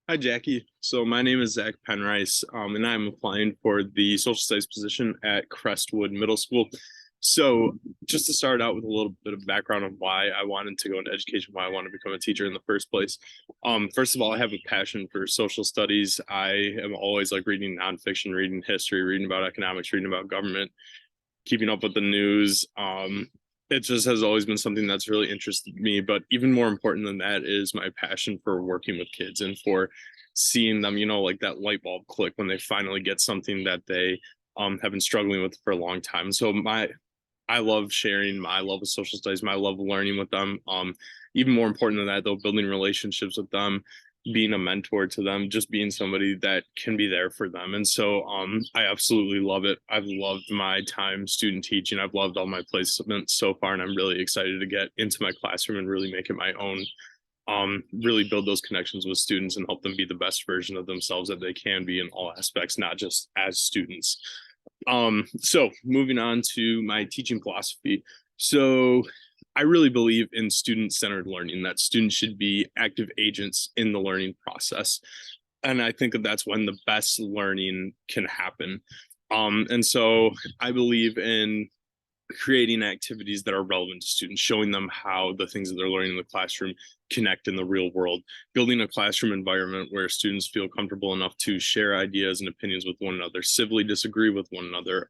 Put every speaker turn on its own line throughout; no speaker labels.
Hi, Jackie. So my name is Zach Penrice, and I'm applying for the social studies position at Crestwood Middle School. So just to start out with a little bit of background on why I wanted to go into education, why I want to become a teacher in the first place. First of all, I have a passion for social studies. I am always like reading nonfiction, reading history, reading about economics, reading about government, keeping up with the news. It just has always been something that's really interested me. But even more important than that is my passion for working with kids and for seeing them, like that light bulb click when they finally get something that they have been struggling with for a long time. So I love sharing my love of social studies, my love of learning with them. Even more important than that, though, building relationships with them, being a mentor to them, just being somebody that can be there for them. And so I absolutely love it. I've loved my time student teaching. I've loved all my placements so far, and I'm really excited to get into my classroom and really make it my own. Really build those connections with students and help them be the best version of themselves that they can be in all aspects, not just as students. So moving on to my teaching philosophy. So I really believe in student-centered learning, that students should be active agents in the learning process. And I think that that's when the best learning can happen. And so I believe in creating activities that are relevant to students, showing them how the things that they're learning in the classroom connect in the real world, building a classroom environment where students feel comfortable enough to share ideas and opinions with one another, civilly disagree with one another,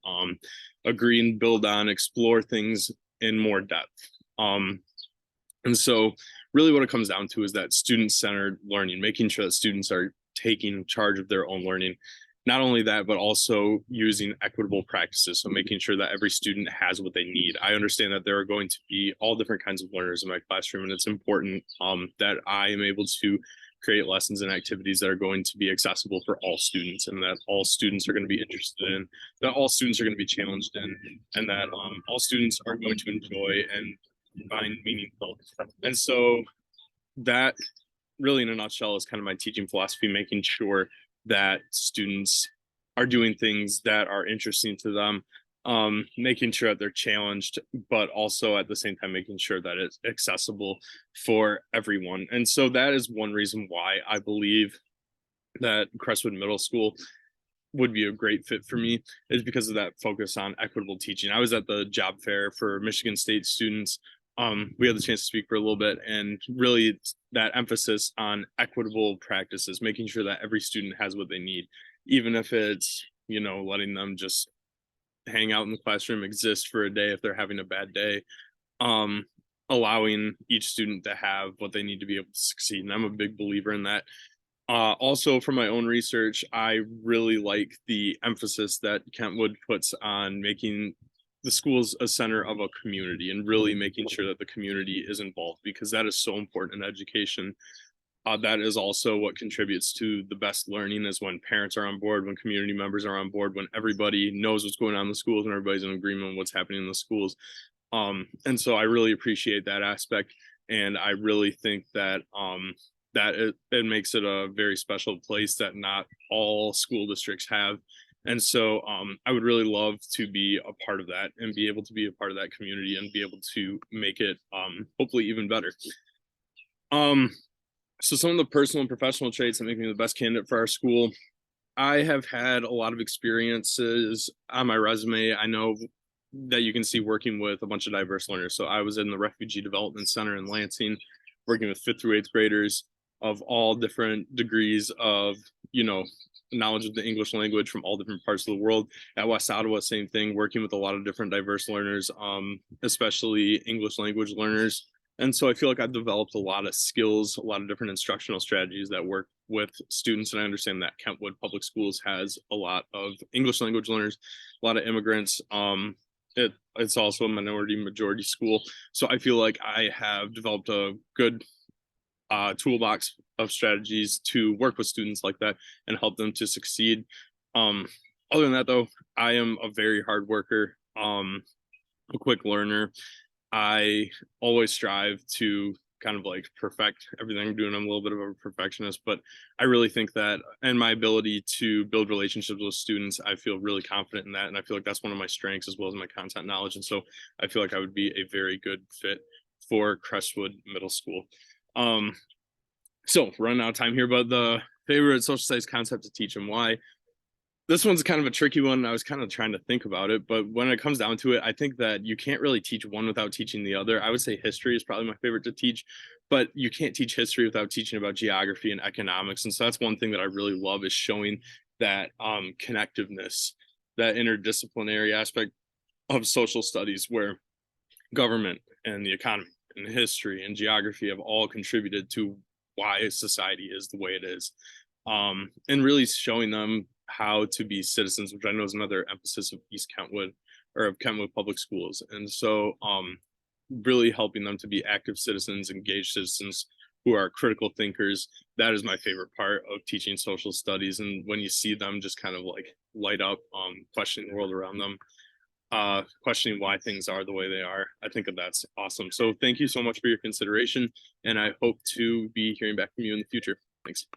agree and build on, explore things in more depth. And so really what it comes down to is that student-centered learning, making sure that students are taking charge of their own learning. Not only that, but also using equitable practices. So making sure that every student has what they need. I understand that there are going to be all different kinds of learners in my classroom, and it's important that I am able to create lessons and activities that are going to be accessible for all students, and that all students are going to be interested in, that all students are going to be challenged in, and that all students are going to enjoy and find meaningful. And so that really in a nutshell is kind of my teaching philosophy, making sure that students are doing things that are interesting to them, making sure that they're challenged, but also at the same time making sure that it's accessible for everyone. And so that is one reason why I believe that Crestwood Middle School would be a great fit for me, is because of that focus on equitable teaching. I was at the job fair for Michigan State students. We had the chance to speak for a little bit, and really that emphasis on equitable practices, making sure that every student has what they need, even if it's, letting them just hang out in the classroom, exist for a day if they're having a bad day, um, allowing each student to have what they need to be able to succeed. And I'm a big believer in that. Also, from my own research, I really like the emphasis that Kentwood puts on making the schools a center of a community and really making sure that the community is involved, because that is so important in education. That is also what contributes to the best learning, is when parents are on board, when community members are on board, when everybody knows what's going on in the schools and everybody's in agreement on what's happening in the schools. And so I really appreciate that aspect. And I really think that it makes it a very special place that not all school districts have. And so I would really love to be a part of that and be able to be a part of that community and be able to make it hopefully even better. Um, so some of the personal and professional traits that make me the best candidate for our school: I have had a lot of experiences on my resume. I know that you can see working with a bunch of diverse learners. So I was in the Refugee Development Center in Lansing, working with fifth through eighth graders of all different degrees of, knowledge of the English language from all different parts of the world. At West Ottawa, same thing, working with a lot of different diverse learners, especially English language learners. And so I feel like I've developed a lot of skills, a lot of different instructional strategies that work with students. And I understand that Kentwood Public Schools has a lot of English language learners, a lot of immigrants. It's also a minority majority school. So I feel like I have developed a good toolbox of strategies to work with students like that and help them to succeed. Other than that, though, I am a very hard worker, a quick learner. I always strive to kind of like perfect everything I'm doing. I'm a little bit of a perfectionist, but I really think that, and my ability to build relationships with students, I feel really confident in that. And I feel like that's one of my strengths as well as my content knowledge. And so I feel like I would be a very good fit for Crestwood Middle School. So running out of time here, but the Favorite social studies concept to teach and why? This one's kind of a tricky one. I was kind of trying to think about it, but when it comes down to it, I think that you can't really teach one without teaching the other. I would say history is probably my favorite to teach, but you can't teach history without teaching about geography and economics. And so that's one thing that I really love, is showing that connectiveness, that interdisciplinary aspect of social studies, where government and the economy and history and geography have all contributed to why society is the way it is. And really showing them how to be citizens, which I know is another emphasis of East Kentwood, or of Kentwood Public Schools. And so really helping them to be active citizens, engaged citizens who are critical thinkers. That is my favorite part of teaching social studies. And when you see them just kind of like light up, questioning the world around them, questioning why things are the way they are, I think that that's awesome. So thank you so much for your consideration, and I hope to be hearing back from you in the future. Thanks.